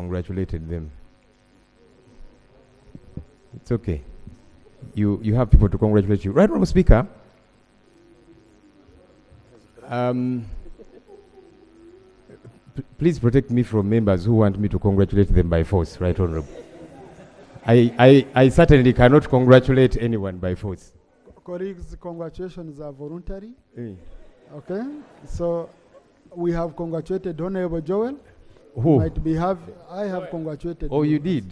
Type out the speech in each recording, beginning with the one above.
congratulated them. It's okay. You have people to congratulate you. Right, Honorable Speaker? Please protect me from members who want me to congratulate them by force, Right Honorable. I certainly cannot congratulate anyone by force. Colleagues, congratulations are voluntary. Okay, so we have congratulated Honorable Joel. Who? I have congratulated. Oh, you did?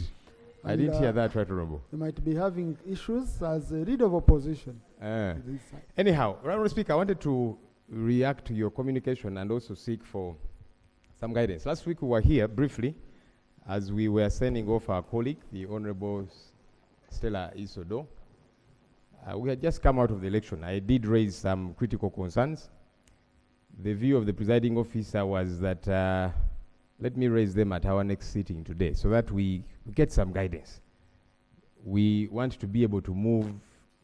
And I didn't hear that, Right Honorable. You might be having issues as a leader of opposition. Anyhow, Right Honorable Speaker, I wanted to react to your communication and also seek for some guidance. Last week we were here briefly as we were sending off our colleague, the Honorable Stella Isodo. We had just come out of the election. I did raise some critical concerns. The view of the presiding officer was that let me raise them at our next sitting today so that we get some guidance. We want to be able to move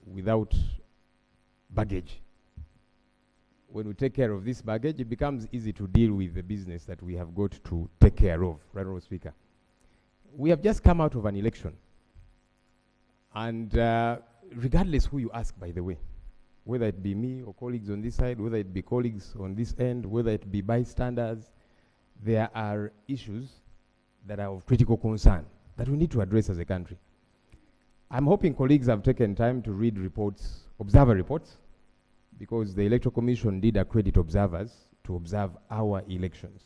without baggage. When we take care of this baggage, it becomes easy to deal with the business that we have got to take care of, Right Honorable Speaker. We have just come out of an election. And regardless who you ask, by the way, whether it be me or colleagues on this side, whether it be colleagues on this end, whether it be bystanders, there are issues that are of critical concern that we need to address as a country. I'm hoping colleagues have taken time to read reports, observer reports, because the Electoral Commission did accredit observers to observe our elections.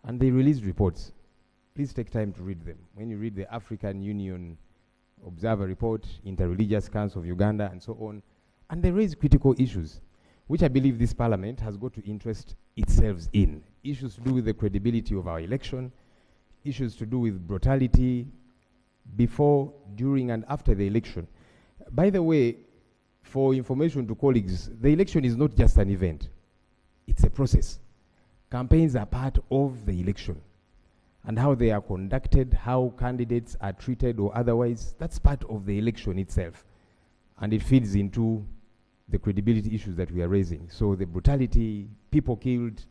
And they released reports. Please take time to read them. When you read the African Union Observer Report, Interreligious Council of Uganda, and so on, and they raise critical issues, which I believe this parliament has got to interest itself in. Issues to do with the credibility of our election, issues to do with brutality before, during, and after the election. By the way, for information to colleagues, the election is not just an event. It's a process. Campaigns are part of the election. And how they are conducted, how candidates are treated or otherwise, that's part of the election itself. And it feeds into the credibility issues that we are raising. So the brutality, people killed,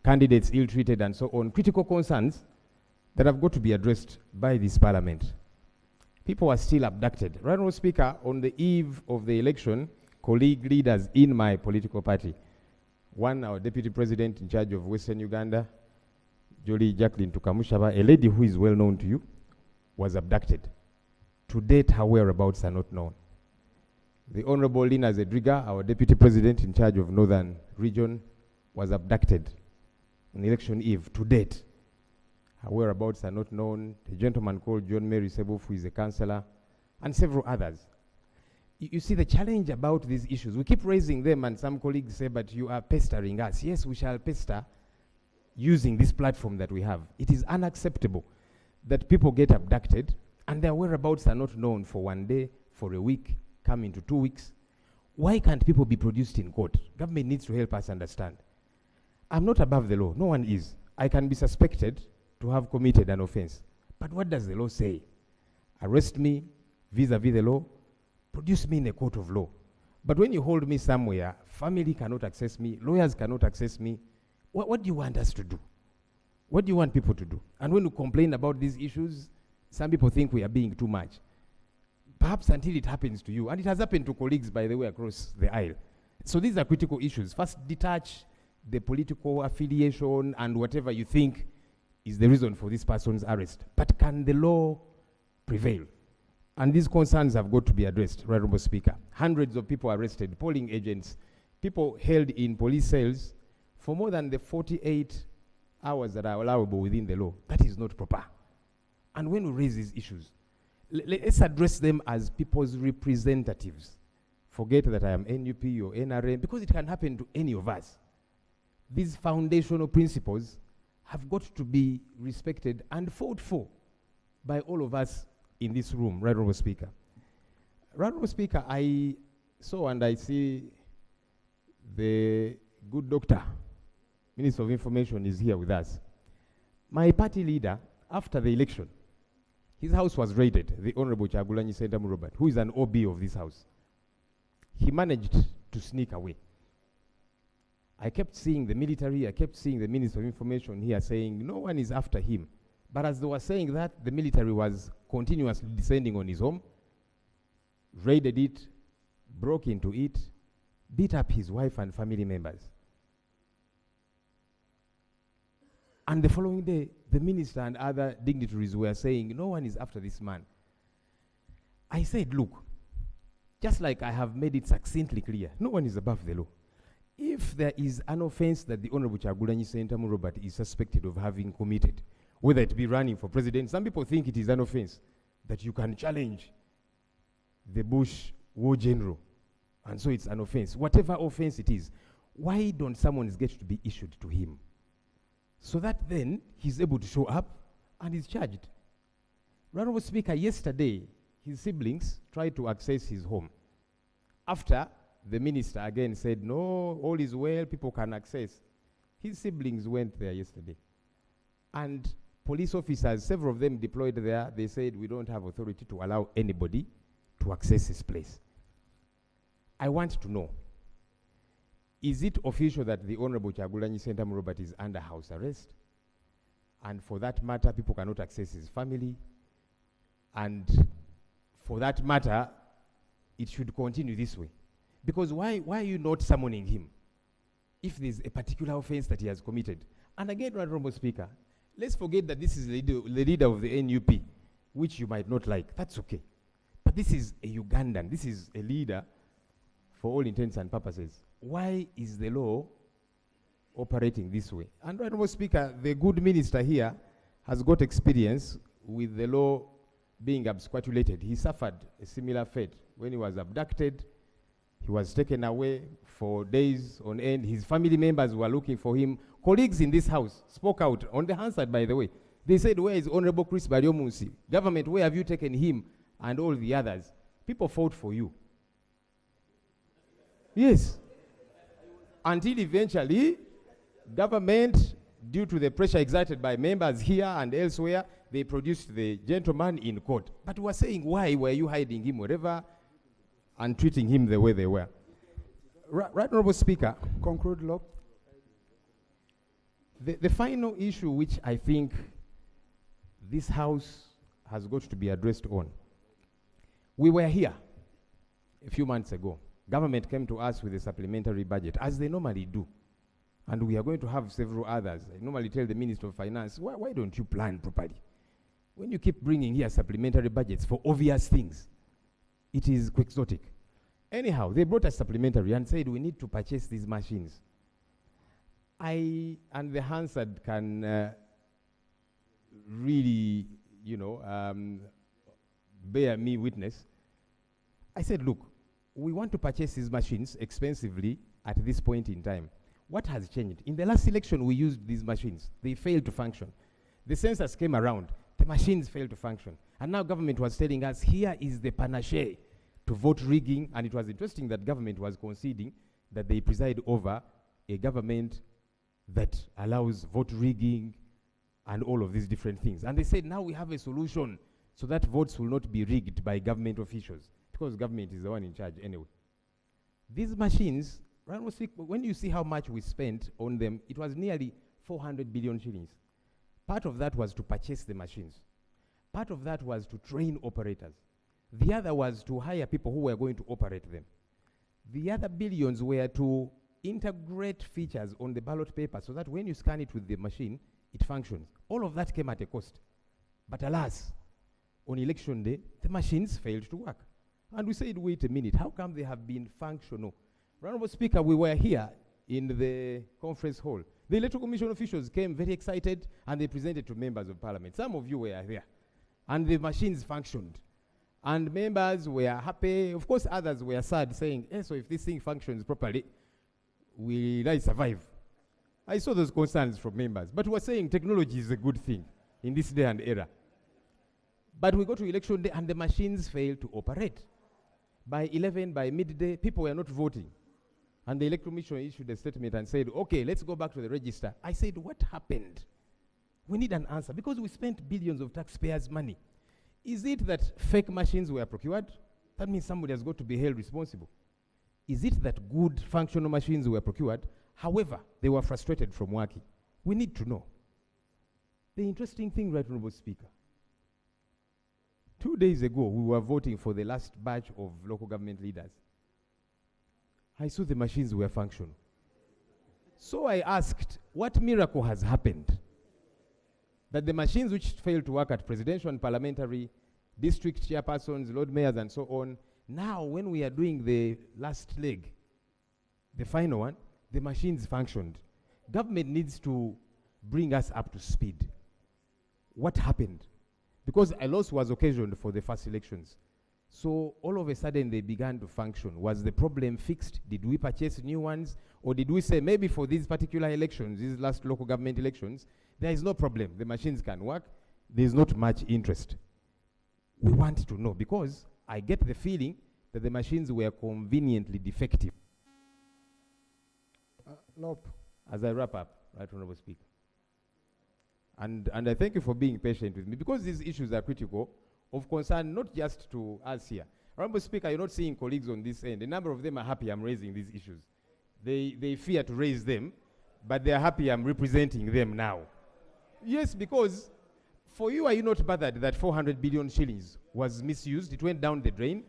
candidates ill-treated, and so on, critical concerns that have got to be addressed by this parliament. People are still abducted. Right Honorable Speaker, on the eve of the election, colleague leaders in my political party, one, our deputy president in charge of Western Uganda, Jolie Jacqueline Tukamushaba, a lady who is well known to you, was abducted. To date, her whereabouts are not known. The Honorable Lina Zedriga, our deputy president in charge of Northern Region, was abducted on election eve. To date, her whereabouts are not known. A gentleman called John Mary Sebof, who is a councillor, and several others. You see the challenge about these issues. We keep raising them, and some colleagues say, but you are pestering us. Yes, we shall pester using this platform that we have. It is unacceptable that people get abducted and their whereabouts are not known for one day, for a week, come into 2 weeks. Why can't people be produced in court? Government needs to help us understand. I'm not above the law. No one is. I can be suspected to have committed an offense. But what does the law say? Arrest me vis-a-vis the law, produce me in a court of law. But when you hold me somewhere, family cannot access me, lawyers cannot access me. What do you want us to do? What do you want people to do? And when you complain about these issues, some people think we are being too much. Perhaps until it happens to you. And it has happened to colleagues, by the way, across the aisle. So these are critical issues. First, detach the political affiliation and whatever you think is the reason for this person's arrest. But can the law prevail? And these concerns have got to be addressed, Right Honorable Speaker. Hundreds of people arrested, polling agents, people held in police cells for more than the 48 hours that are allowable within the law. That is not proper. And when we raise these issues, let's address them as people's representatives. Forget that I am NUP or NRM, because it can happen to any of us. These foundational principles have got to be respected and fought for by all of us in this room, Right Honorable Speaker. Right Honorable Speaker, I saw and I see the good doctor, Minister of Information, is here with us. My party leader, after the election, his house was raided, the Honorable Chagulanyi Sentamu Robert, who is an OB of this house. He managed to sneak away. I kept seeing the military, I kept seeing the Minister of Information here saying no one is after him. But as they were saying that, the military was continuously descending on his home, raided it, broke into it, beat up his wife and family members. And the following day, the minister and other dignitaries were saying, no one is after this man. I said, look, just like I have made it succinctly clear, no one is above the law. If there is an offense that the Honorable Kyagulanyi Ssentamu Robert is suspected of having committed, whether it be running for president, some people think it is an offense that you can challenge the Bush war general, and so it's an offense. Whatever offense it is, why don't summons get to be issued to him? So that then he's able to show up and is charged. Honorable Speaker, yesterday, his siblings tried to access his home. After the minister again said, no, all is well, people can access. His siblings went there yesterday. And police officers, several of them deployed there, they said, we don't have authority to allow anybody to access his place. I want to know, is it official that the Honorable Kyagulanyi Ssentamu Robert is under house arrest? And for that matter, people cannot access his family. And for that matter, it should continue this way. Because why are you not summoning him if there's a particular offense that he has committed? And again, Honorable Speaker, let's forget that this is the leader of the NUP, which you might not like. That's okay. But this is a Ugandan. This is a leader for all intents and purposes. Why is the law operating this way? And Honorable Speaker, the good minister here has got experience with the law being absquatulated. He suffered a similar fate when he was abducted. He was taken away for days on end. His family members were looking for him. Colleagues in this house spoke out on the Hansard, by the way. They said, where is Honorable Chris Baryomunsi? Government, where have you taken him and all the others? People fought for you. Yes. Until eventually, government, due to the pressure exerted by members here and elsewhere, they produced the gentleman in court. But we were saying, why were you hiding him wherever and treating him the way they were? Right, Honorable Speaker. Conclude, Lop. The final issue which I think this House has got to be addressed on. We were here a few months ago. Government came to us with a supplementary budget, as they normally do. And we are going to have several others. I normally tell the Minister of Finance, why don't you plan properly? When you keep bringing here supplementary budgets for obvious things, it is quixotic. Anyhow, they brought us supplementary and said we need to purchase these machines. I and the Hansard can really, bear me witness. I said, look, we want to purchase these machines expensively at this point in time. What has changed? In the last election, we used these machines. They failed to function. The census came around. The machines failed to function. And now government was telling us, here is the panacea to vote rigging. And it was interesting that government was conceding that they preside over a government that allows vote rigging and all of these different things. And they said, now we have a solution so that votes will not be rigged by government officials, because government is the one in charge anyway. These machines, when you see how much we spent on them, it was nearly 400 billion shillings. Part of that was to purchase the machines. Part of that was to train operators. The other was to hire people who were going to operate them. The other billions were to integrate features on the ballot paper so that when you scan it with the machine, it functions. All of that came at a cost. But alas, on election day, the machines failed to work. And we said, wait a minute, how come they have been functional? Honorable Speaker, we were here in the conference hall. The Electoral Commission officials came very excited and they presented to members of Parliament. Some of you were there. And the machines functioned. And members were happy. Of course, others were sad, saying, so if this thing functions properly, will I survive? I saw those concerns from members. But we were saying technology is a good thing in this day and era. But we got to election day and the machines failed to operate. By 11, by midday, people were not voting. And the Electoral Commission issued a statement and said, okay, let's go back to the register. I said, what happened? We need an answer because we spent billions of taxpayers' money. Is it that fake machines were procured? That means somebody has got to be held responsible. Is it that good functional machines were procured? However, they were frustrated from working. We need to know. The interesting thing, Right Honorable Speaker, 2 days ago, we were voting for the last batch of local government leaders. I saw the machines were functional. So I asked, what miracle has happened that the machines which failed to work at presidential and parliamentary, district chairpersons, lord mayors, and so on, now when we are doing the last leg, the final one, the machines functioned. Government needs to bring us up to speed. What happened? Because a loss was occasioned for the first elections. So all of a sudden they began to function. Was the problem fixed? Did we purchase new ones? Or did we say maybe for these particular elections, these last local government elections, there is no problem. The machines can work. There's not much interest. We want to know because I get the feeling that the machines were conveniently defective. Lop. As I wrap up, Right Honorable Speaker. And I thank you for being patient with me because these issues are critical, of concern not just to us here. Honorable Speaker, you're not seeing colleagues on this end. A number of them are happy I'm raising these issues. They fear to raise them, but they are happy I'm representing them now. Yes, because for you, are you not bothered that 400 billion shillings was misused? It went down the drain.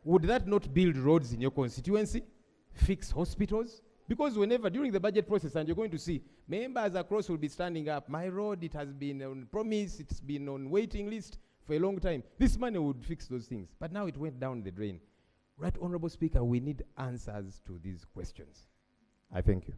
Would that not build roads in your constituency? Fix hospitals? Because whenever, during the budget process, and you're going to see, members across will be standing up. My road, it has been on promise, it's been on waiting list for a long time. This money would fix those things. But now it went down the drain. Right Honorable Speaker, we need answers to these questions. I thank you.